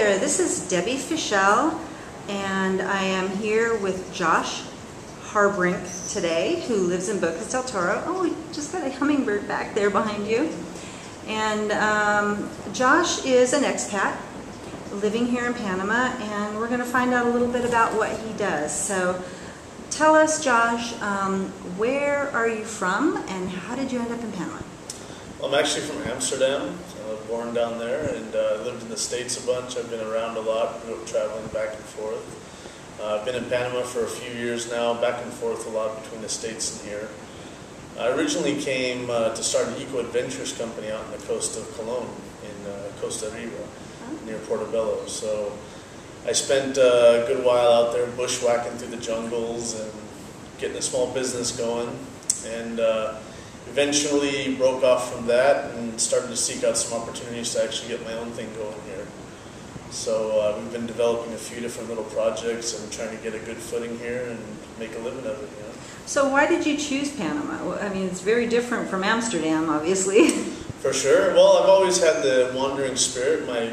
there, this is Debbie Fischel, and I am here with Josh Harbrink today, who lives in Bocas del Toro. Oh, we just got a hummingbird back there behind you. And Josh is an expat living here in Panama, and we're going to find out a little bit about what he does. So tell us, Josh, where are you from and how did you end up in Panama? Well, I'm actually from Amsterdam. I was born down there and lived in the States a bunch. I've been around a lot, traveling back and forth. I've been in Panama for a few years now, back and forth a lot between the States and here. I originally came to start an eco-adventures company out on the coast of Colón in Costa Rica, near Portobello. So I spent a good while out there bushwhacking through the jungles and getting a small business going. And eventually broke off from that and started to seek out some opportunities to actually get my own thing going here. So we've been developing a few different little projects and trying to get a good footing here and make a living of it. You know? So why did you choose Panama? Well, I mean, it's very different from Amsterdam, obviously. For sure. Well, I've always had the wandering spirit. My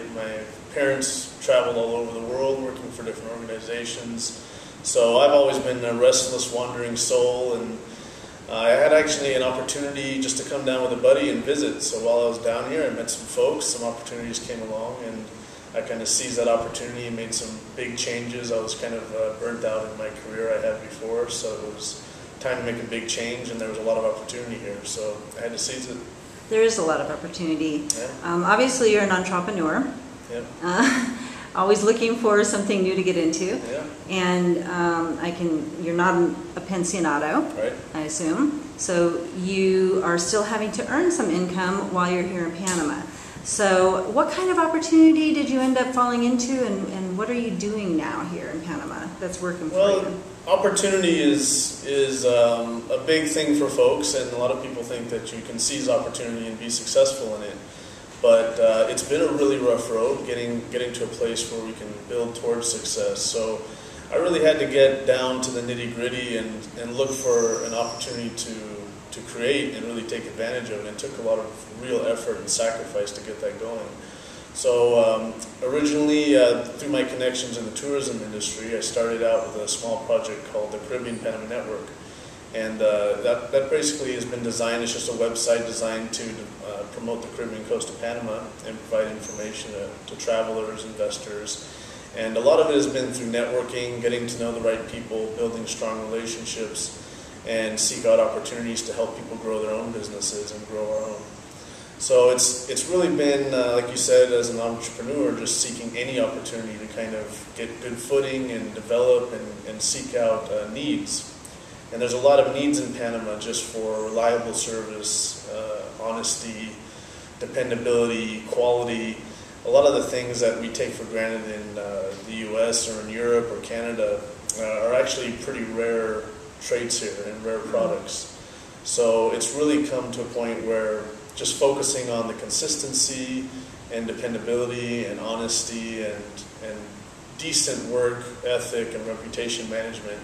parents traveled all over the world working for different organizations. So I've always been a restless, wandering soul, and I had actually an opportunity just to come down with a buddy and visit. So while I was down here, I met some folks, some opportunities came along, and I kind of seized that opportunity and made some big changes. I was kind of burnt out in my career I had before, so it was time to make a big change, and there was a lot of opportunity here, so I had to seize it. There is a lot of opportunity. Yeah. Obviously, you're an entrepreneur. Yep. Always looking for something new to get into. Yeah. And you're not a pensionado, right, I assume. So you are still having to earn some income while you're here in Panama. So what kind of opportunity did you end up falling into, and what are you doing now here in Panama that's working for you? Well, opportunity is a big thing for folks, and a lot of people think that you can seize opportunity and be successful in it. But it's been a really rough road getting to a place where we can build towards success. So I really had to get down to the nitty-gritty and look for an opportunity to create and really take advantage of it. It took a lot of real effort and sacrifice to get that going. So originally, through my connections in the tourism industry, I started out with a small project called the Caribbean Panama Network. And that basically has been designed, it's just a website designed to promote the Caribbean coast of Panama and provide information to travelers, investors. And a lot of it has been through networking, getting to know the right people, building strong relationships, and seek out opportunities to help people grow their own businesses and grow our own. So it's really been, like you said, as an entrepreneur, just seeking any opportunity to kind of get good footing and develop and seek out needs. And there's a lot of needs in Panama just for reliable service, honesty, dependability, quality. A lot of the things that we take for granted in the US or in Europe or Canada are actually pretty rare traits here and rare products. So it's really come to a point where just focusing on the consistency and dependability and honesty and decent work ethic and reputation management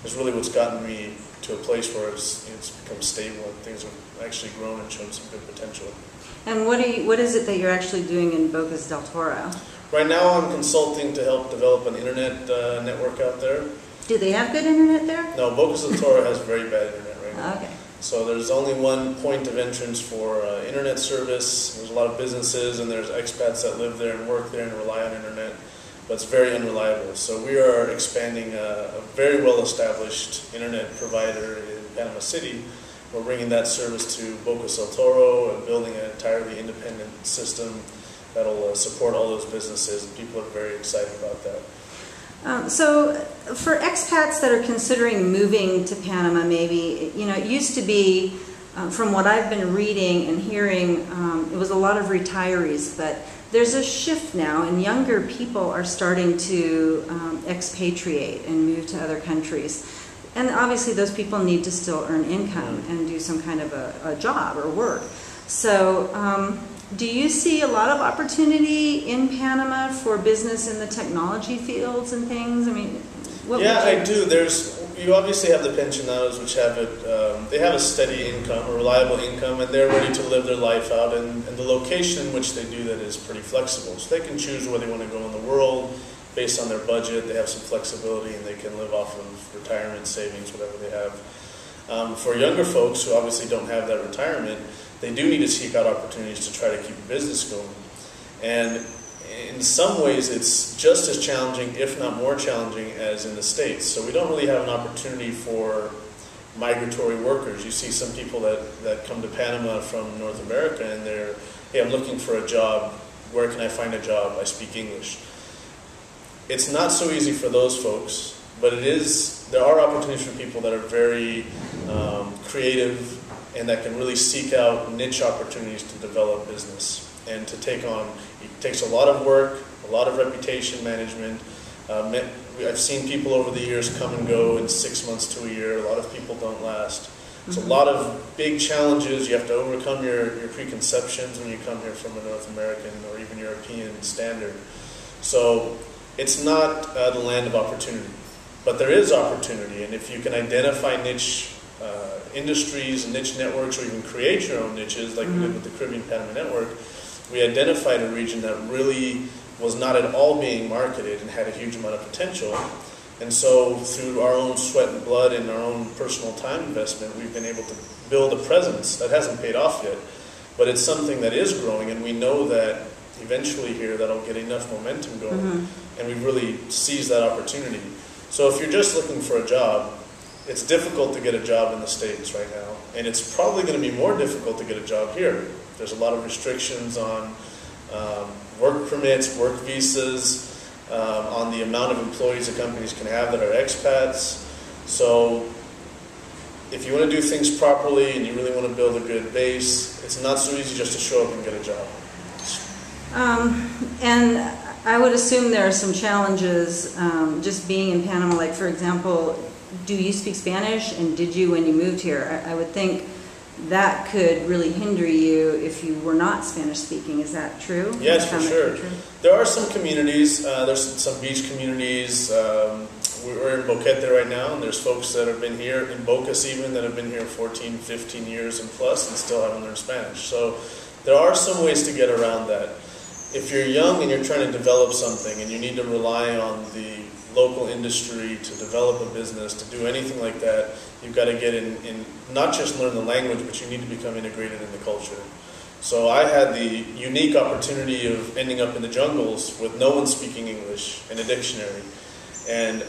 is really what's gotten me to a place where it's become stable and things have actually grown and shown some good potential. And what is it that you're actually doing in Bocas del Toro? Right now I'm consulting to help develop an internet network out there. Do they have good internet there? No, Bocas del Toro has very bad internet right now. Okay. So there's only one point of entrance for internet service. There's a lot of businesses and there's expats that live there and work there and rely on internet. But it's very unreliable. So we are expanding a very well-established internet provider in Panama City. We're bringing that service to Bocas del Toro and building an entirely independent system that'll support all those businesses. And people are very excited about that. So for expats that are considering moving to Panama, maybe, you know, it used to be, from what I've been reading and hearing, it was a lot of retirees, but there's a shift now, and younger people are starting to expatriate and move to other countries. And obviously those people need to still earn income and do some kind of a job or work. So do you see a lot of opportunity in Panama for business in the technology fields and things? I mean, yeah, I do. There's you obviously have the pensionados, which have they have a steady income, a reliable income, and they're ready to live their life out. And the location in which they do that is pretty flexible, so they can choose where they want to go in the world based on their budget. They have some flexibility, and they can live off of retirement savings, whatever they have. For younger folks who obviously don't have that retirement, they do need to seek out opportunities to try to keep a business going. And in some ways, it's just as challenging, if not more challenging, as in the States. So we don't really have an opportunity for migratory workers. You see some people that come to Panama from North America, and they're, hey, I'm looking for a job. Where can I find a job? I speak English. It's not so easy for those folks, but there are opportunities for people that are very creative and that can really seek out niche opportunities to develop business and to take on. It takes a lot of work, a lot of reputation management. I've seen people over the years come and go in 6 months to a year. A lot of people don't last. It's a lot of big challenges. You have to overcome your preconceptions when you come here from a North American or even European standard. So it's not the land of opportunity, but there is opportunity. And if you can identify niche industries and niche networks, or even create your own niches, like we did with the Caribbean Panama Network, we identified a region that really was not at all being marketed and had a huge amount of potential. And so through our own sweat and blood and our own personal time investment, we've been able to build a presence that hasn't paid off yet, but it's something that is growing, and we know that eventually here that'll get enough momentum going, and we've really seized that opportunity. So if you're just looking for a job, it's difficult to get a job in the States right now, and it's probably going to be more difficult to get a job here. There's a lot of restrictions on work permits, work visas, on the amount of employees the companies can have that are expats. So if you want to do things properly and you really want to build a good base, it's not so easy just to show up and get a job. And I would assume there are some challenges just being in Panama. Like, for example, do you speak Spanish, and did you when you moved here? I would think that could really hinder you if you were not Spanish speaking. Is that true? Yes, for sure. There are some communities, there's some beach communities. We're in Boquete right now, and there's folks that have been here, in Bocas even, that have been here 14, 15 years and plus and still haven't learned Spanish. So there are some ways to get around that. If you're young and you're trying to develop something and you need to rely on the local industry to develop a business, to do anything like that, you've got to get in not just learn the language, but you need to become integrated in the culture. So I had the unique opportunity of ending up in the jungles with no one speaking English and a dictionary. And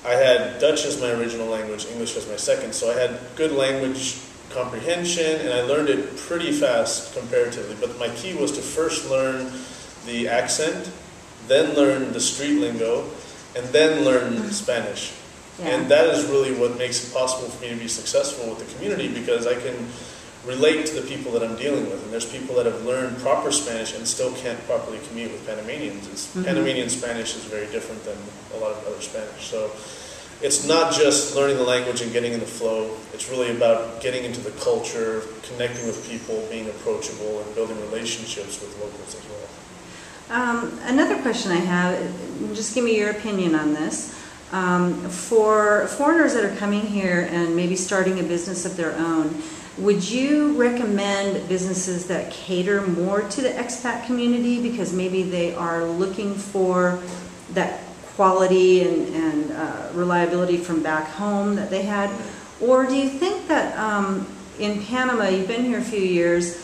I had Dutch as my original language, English as my second, so I had good language comprehension, and I learned it pretty fast comparatively. But my key was to first learn the accent, then learn the street lingo, and then learn Spanish. Yeah. And that is really what makes it possible for me to be successful with the community, because I can relate to the people that I'm dealing with. And there's people that have learned proper Spanish and still can't properly commute with Panamanians. Panamanian Spanish is very different than a lot of other Spanish. So it's not just learning the language and getting in the flow. It's really about getting into the culture, connecting with people, being approachable, and building relationships with locals as well. Another question I have, just give me your opinion on this. For foreigners that are coming here and maybe starting a business of their own, would you recommend businesses that cater more to the expat community because maybe they are looking for that quality and reliability from back home that they had? Or do you think that in Panama, you've been here a few years,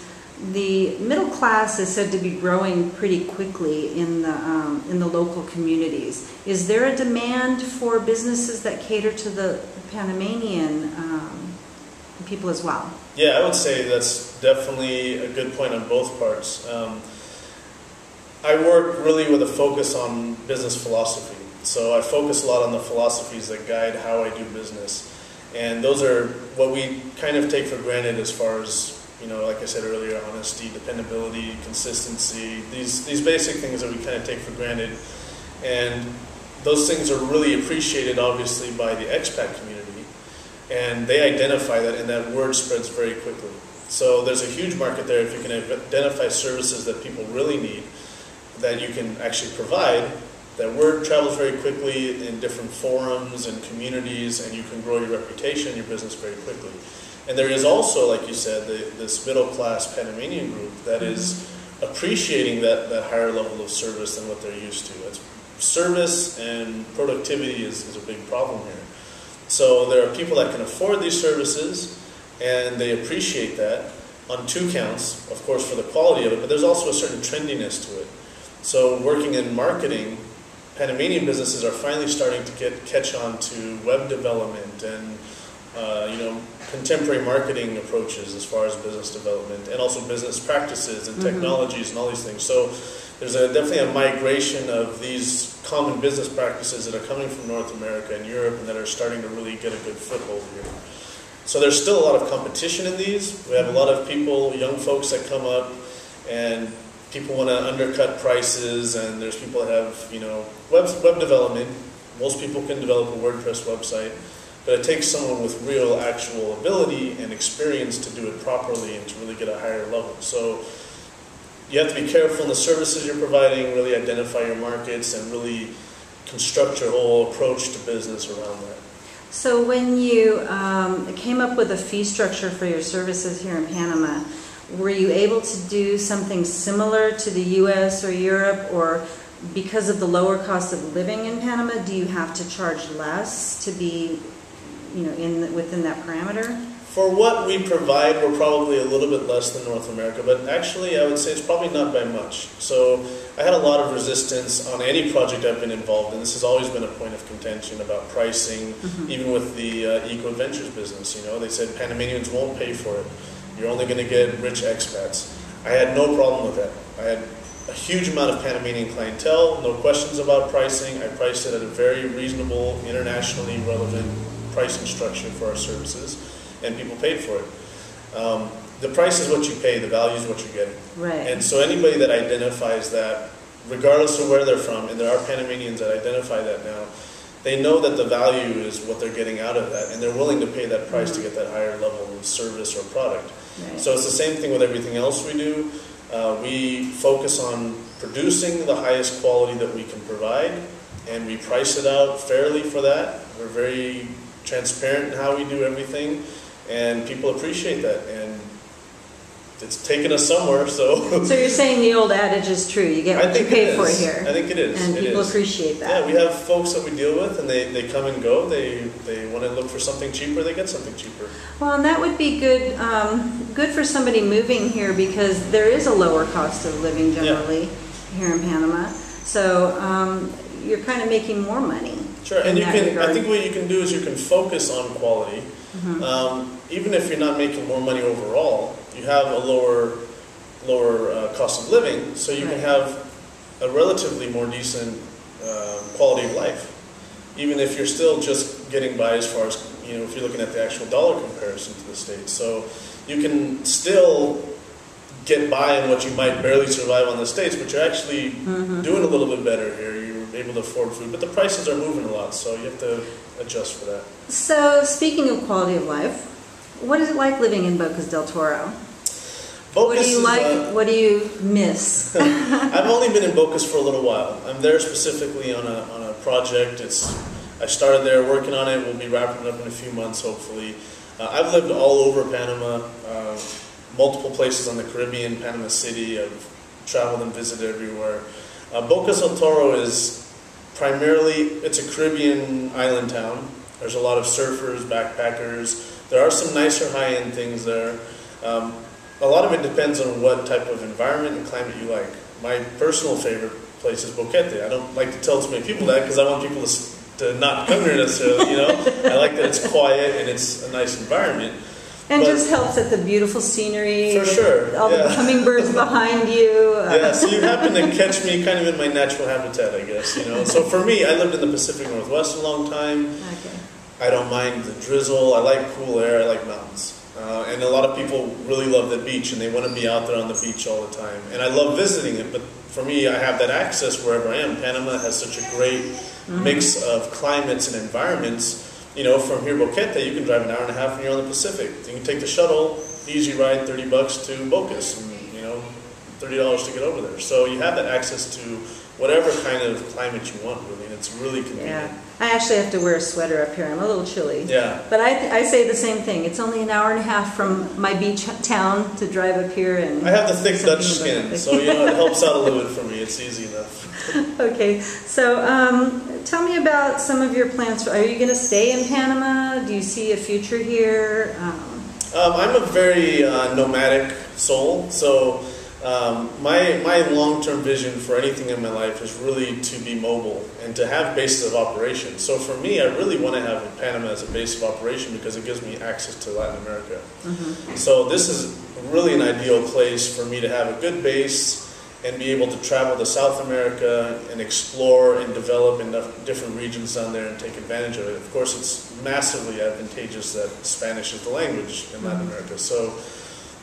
the middle class is said to be growing pretty quickly in the local communities? Is there a demand for businesses that cater to the Panamanian people as well? Yeah, I would say that's definitely a good point on both parts. I work really with a focus on business philosophy. So I focus a lot on the philosophies that guide how I do business. And those are what we kind of take for granted as far as, you know, like I said earlier, honesty, dependability, consistency, these basic things that we kind of take for granted. And those things are really appreciated, obviously, by the expat community. And they identify that, and that word spreads very quickly. So there's a huge market there if you can identify services that people really need, that you can actually provide, that word travels very quickly in different forums and communities, and you can grow your reputation, your business very quickly. And there is also, like you said, this middle-class Panamanian group that is appreciating that higher level of service than what they're used to. It's service and productivity is a big problem here. So there are people that can afford these services, and they appreciate that on two counts, of course, for the quality of it, but there's also a certain trendiness to it. So working in marketing, Panamanian businesses are finally starting to catch on to web development and contemporary marketing approaches as far as business development, and also business practices and technologies and all these things. So there's definitely a migration of these common business practices that are coming from North America and Europe, and that are starting to really get a good foothold here. So there's still a lot of competition in these. We have a lot of people, young folks that come up, and people want to undercut prices, and there's people that have, web development. Most people can develop a WordPress website, but it takes someone with real actual ability and experience to do it properly and to really get a higher level. So you have to be careful in the services you're providing, really identify your markets, and really construct your whole approach to business around that. So when you came up with a fee structure for your services here in Panama, were you able to do something similar to the U.S. or Europe, or because of the lower cost of living in Panama, do you have to charge less to be, within that parameter? For what we provide, we're probably a little bit less than North America, but actually I would say it's probably not by much. So I had a lot of resistance on any project I've been involved in. This has always been a point of contention about pricing, even with the Eco Ventures business. They said Panamanians won't pay for it. You're only going to get rich expats. I had no problem with that. I had a huge amount of Panamanian clientele, no questions about pricing. I priced it at a very reasonable, internationally relevant pricing structure for our services, and people paid for it. The price is what you pay, the value is what you're getting. Right. And so anybody that identifies that, regardless of where they're from, and there are Panamanians that identify that now, they know that the value is what they're getting out of that, and they're willing to pay that price to get that higher level of service or product. Right. So it's the same thing with everything else we do. We focus on producing the highest quality that we can provide, and we price it out fairly for that. We're very transparent in how we do everything, and people appreciate that, and it's taken us somewhere. So you're saying the old adage is true, you get what you pay for here. I think it is. And people appreciate that. Yeah, we have folks that we deal with, and they come and go. They want to look for something cheaper, they get something cheaper. Well, and that would be good good for somebody moving here, because there is a lower cost of living generally here in Panama. So you're kind of making more money. Sure, and I think what you can do is you can focus on quality. Even if you're not making more money overall, you have a lower cost of living, so you can have a relatively more decent quality of life, even if you're still just getting by as far as, if you're looking at the actual dollar comparison to the States. So you can still get by on what you might barely survive on the States, but you're actually doing a little bit better here. You're able to afford food, but the prices are moving a lot, so you have to adjust for that. So speaking of quality of life, what is it like living in Bocas del Toro? What do you like? What do you miss? I've only been in Bocas for a little while. I'm there specifically on a project. I started there working on it. We'll be wrapping it up in a few months, hopefully. I've lived all over Panama, multiple places on the Caribbean, Panama City. I've traveled and visited everywhere. Bocas del Toro is primarily, it's a Caribbean island town. There's a lot of surfers, backpackers. There are some nicer high-end things there. A lot of it depends on what type of environment and climate you like. My personal favorite place is Boquete. I don't like to tell too many people that because I want people to not come here necessarily, I like that it's quiet and it's a nice environment. And just helps at the beautiful scenery. For sure. All the hummingbirds behind you. Yeah, so you happen to catch me kind of in my natural habitat, I guess, So for me, I lived in the Pacific Northwest a long time. Okay. I don't mind the drizzle. I like cool air. I like mountains. And a lot of people really love the beach, and they want to be out there on the beach all the time. And I love visiting it, but for me, I have that access wherever I am. Panama has such a great mix of climates and environments. From here, Boquete, you can drive an hour and a half when you're on the Pacific. You can take the shuttle, easy ride, $30 to Bocas, and $30 to get over there. So you have that access to whatever kind of climate you want, really. And it's really convenient. Yeah. I actually have to wear a sweater up here. I'm a little chilly. Yeah. But I say the same thing. It's only an hour and a half from my beach town to drive up here. And I have the thick Dutch skin, so you know it helps out a little bit for me. It's easy enough. Okay, so tell me about some of your plans. Are you going to stay in Panama? Do you see a future here? I'm a very nomadic soul, so my long-term vision for anything in my life is really to be mobile and to have bases of operation. So for me, I really want to have Panama as a base of operation because it gives me access to Latin America. Mm-hmm. So this is really an ideal place for me to have a good base and be able to travel to South America and explore and develop in different regions down there and take advantage of it. Of course, it's massively advantageous that Spanish is the language in Latin America. So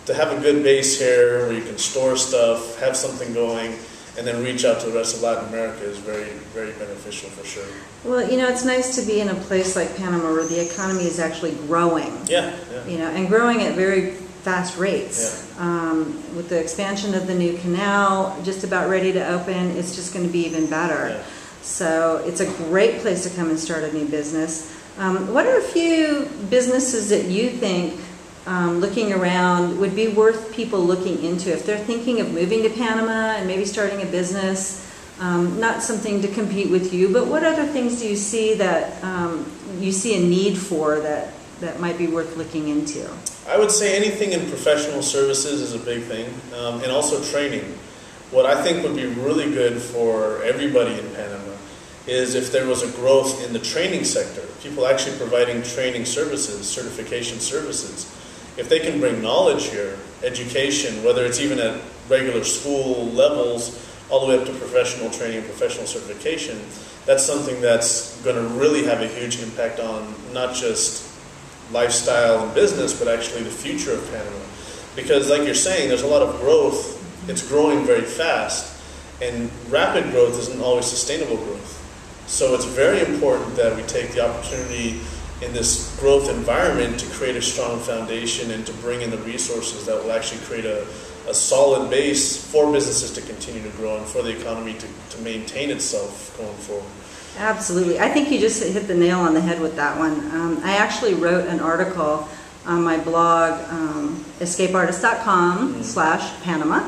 to have a good base here where you can store stuff, have something going, and then reach out to the rest of Latin America is very, very beneficial for sure. Well, you know, it's nice to be in a place like Panama where the economy is actually growing. Yeah. You know, and growing at very fast rates. Yeah. With the expansion of the new canal just about ready to open, it's just going to be even better. Yeah. So it's a great place to come and start a new business. What are a few businesses that you think, looking around, would be worth people looking into if they're thinking of moving to Panama and maybe starting a business? Not something to compete with you, but what other things do you see that you see a need for that might be worth looking into? I would say anything in professional services is a big thing, and also training. What I think would be really good for everybody in Panama is if there was a growth in the training sector, people actually providing training services, certification services. If they can bring knowledge here, education, whether it's even at regular school levels, all the way up to professional training and professional certification, that's something that's going to really have a huge impact on not just lifestyle and business, but actually the future of Panama. Because like you're saying, there's a lot of growth. It's growing very fast, and rapid growth isn't always sustainable growth. So it's very important that we take the opportunity in this growth environment to create a strong foundation and to bring in the resources that will actually create a solid base for businesses to continue to grow and for the economy to maintain itself going forward. Absolutely. I think you just hit the nail on the head with that one. I actually wrote an article on my blog, escapeartist.com/Panama,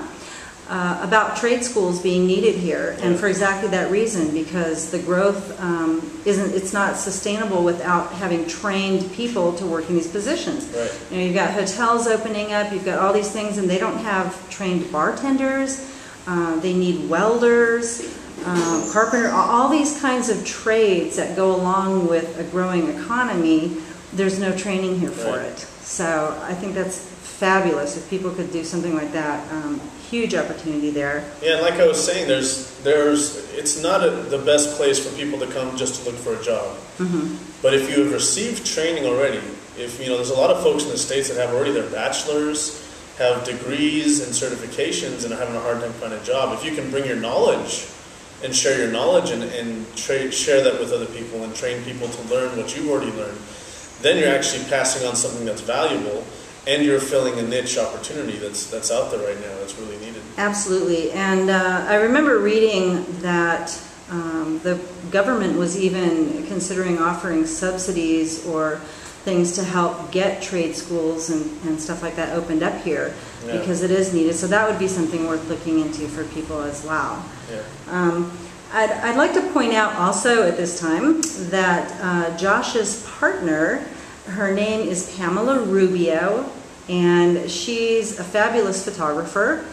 about trade schools being needed here, and for exactly that reason, because the growth it's not sustainable without having trained people to work in these positions. Right. You know, you've got hotels opening up, you've got all these things, and they don't have trained bartenders. They need welders. Carpenter, all these kinds of trades that go along with a growing economy. There's no training here for it. So I think that's fabulous if people could do something like that. Huge opportunity there. Yeah, and like I was saying, it's not the best place for people to come just to look for a job. Mm-hmm. But if you have received training already, there's a lot of folks in the States that have already their bachelors, have degrees and certifications, and are having a hard time finding a job. If you can bring your knowledge and share your knowledge and share that with other people and train people to learn what you've already learned, then you're actually passing on something that's valuable, and you're filling a niche opportunity that's out there right now that's really needed. Absolutely. And I remember reading that the government was even considering offering subsidies or things to help get trade schools and stuff like that opened up here, because it is needed. So that would be something worth looking into for people as well. Yeah. I'd like to point out also at this time that Josh's partner, her name is Pamela Rubio, and she's a fabulous photographer.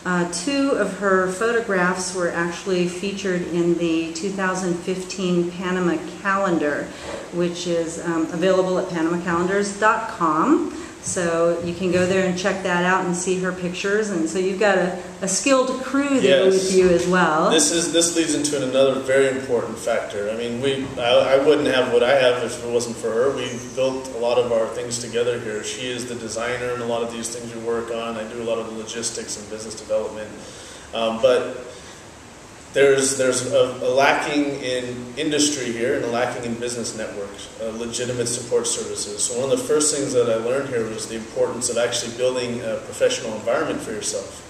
2 of her photographs were actually featured in the 2015 Panama calendar, which is available at panamacalendars.com. So you can go there and check that out and see her pictures. And so you've got a skilled crew there with you as well. This leads into another very important factor. I mean, I wouldn't have what I have if it wasn't for her. We built a lot of our things together here. She is the designer in a lot of these things we work on. I do a lot of the logistics and business development. But there's a lacking in industry here and a lacking in business networks, legitimate support services. So one of the first things that I learned here was the importance of actually building a professional environment for yourself.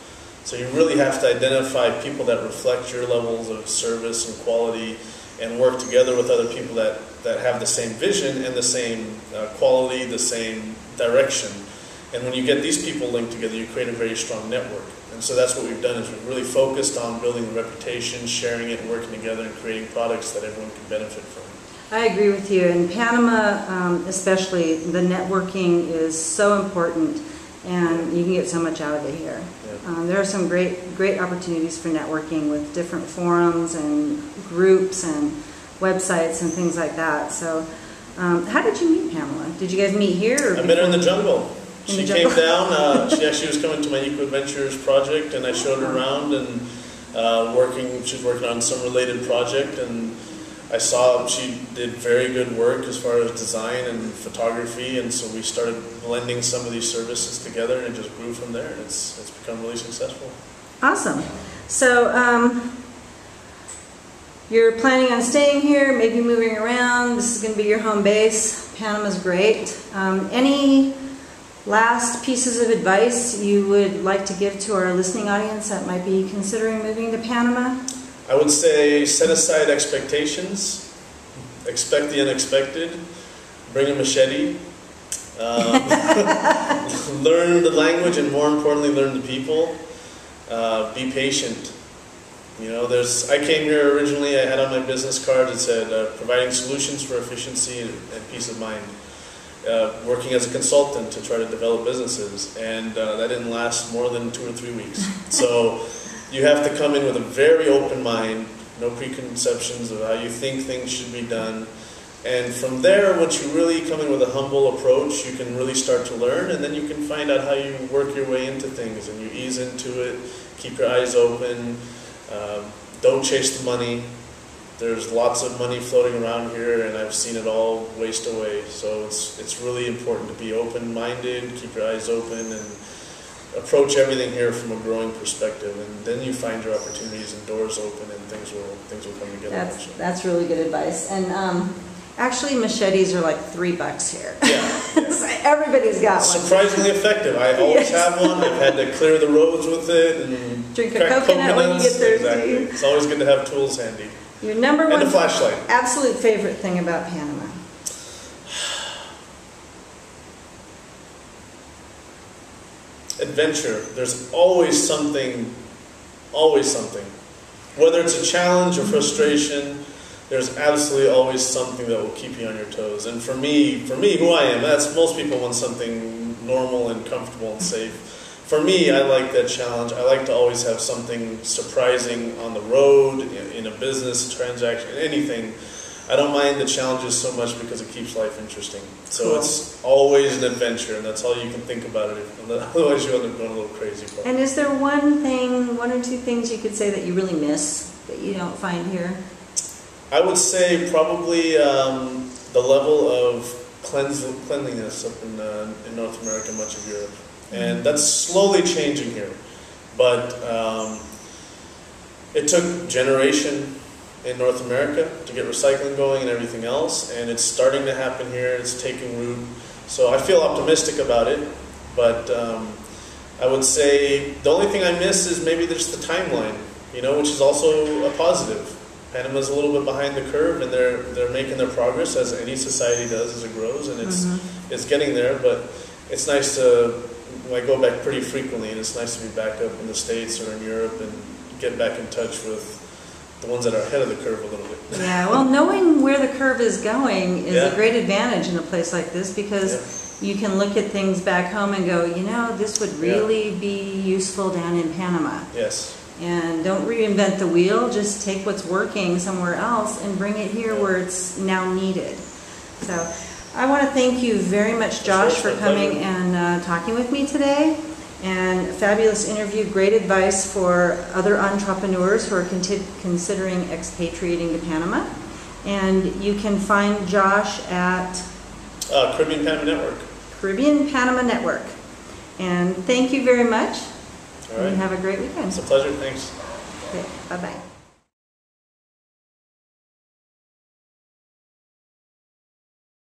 So you really have to identify people that reflect your levels of service and quality, and work together with other people that have the same vision and the same quality, the same direction. And when you get these people linked together, you create a very strong network. And so that's what we've done, is we've really focused on building a reputation, sharing it, and working together and creating products that everyone can benefit from. I agree with you. In Panama, especially, the networking is so important, and you can get so much out of it here. Yeah. There are some great opportunities for networking with different forums and groups and websites and things like that. So, how did you meet Pamela? Did you guys meet here? Or I met her in the jungle. She came jungle? down. She actually was coming to my Eco Adventures project, and I showed her around and she was working on some related project, and I saw she did very good work as far as design and photography, and so we started blending some of these services together, and it just grew from there, and it's become really successful. Awesome. So you're planning on staying here, maybe moving around. This is going to be your home base. Panama's great. Any last pieces of advice you would like to give to our listening audience that might be considering moving to Panama? I would say set aside expectations, expect the unexpected, bring a machete, learn the language, and more importantly, learn the people. Be patient. You know, I came here originally, I had on my business card, it said, providing solutions for efficiency and peace of mind. Working as a consultant to try to develop businesses, and that didn't last more than 2 or 3 weeks. So you have to come in with a very open mind, no preconceptions of how you think things should be done. And from there, once you really come in with a humble approach, you can really start to learn, and then you can find out how you work your way into things, and you ease into it, keep your eyes open, don't chase the money. There's lots of money floating around here, and I've seen it all waste away. So it's really important to be open-minded, keep your eyes open, and approach everything here from a growing perspective, and then you find your opportunities and doors open, and things will come together. That's really good advice. And actually, machetes are like $3 here. Yeah. So everybody's got one. Surprisingly effective. I always have one. I've had to clear the roads with it and drink a coconut when you get thirsty. Exactly. It's always good to have tools handy. Your number one and a flashlight. Absolute favorite thing about Panama? Adventure. There's always something. Whether it's a challenge or frustration, there's absolutely always something that will keep you on your toes. And for me, who I am, most people want something normal and comfortable and safe. For me, I like that challenge. I like to always have something surprising on the road, in a business transaction, anything. I don't mind the challenges so much because it keeps life interesting. So cool. It's always an adventure, and that's all you can think about it. Otherwise, you end up going a little crazy. Probably. And is there one or two things you could say that you really miss that you don't find here? I would say probably the level of cleanliness up in North America, much of Europe. And that's slowly changing here. But it took generation in North America to get recycling going and everything else, and it's starting to happen here. It's taking root. So I feel optimistic about it, but I would say the only thing I miss is maybe just the timeline, which is also a positive. Panama's a little bit behind the curve, and they're making their progress, as any society does as it grows, and it's getting there. But it's nice to, I go back pretty frequently, and it's nice to be back up in the States or in Europe and get back in touch with the ones that are ahead of the curve a little bit. Yeah, well, knowing where the curve is going is a great advantage in a place like this, because you can look at things back home and go, this would really be useful down in Panama. Yes. And don't reinvent the wheel, just take what's working somewhere else and bring it here where it's now needed. So I want to thank you very much, Josh, for coming and talking with me today. And fabulous interview, great advice for other entrepreneurs who are considering expatriating to Panama. And you can find Josh at Caribbean Panama Network. Caribbean Panama Network. And thank you very much. All right. And have a great weekend. It's a pleasure. Thanks. Okay, bye-bye.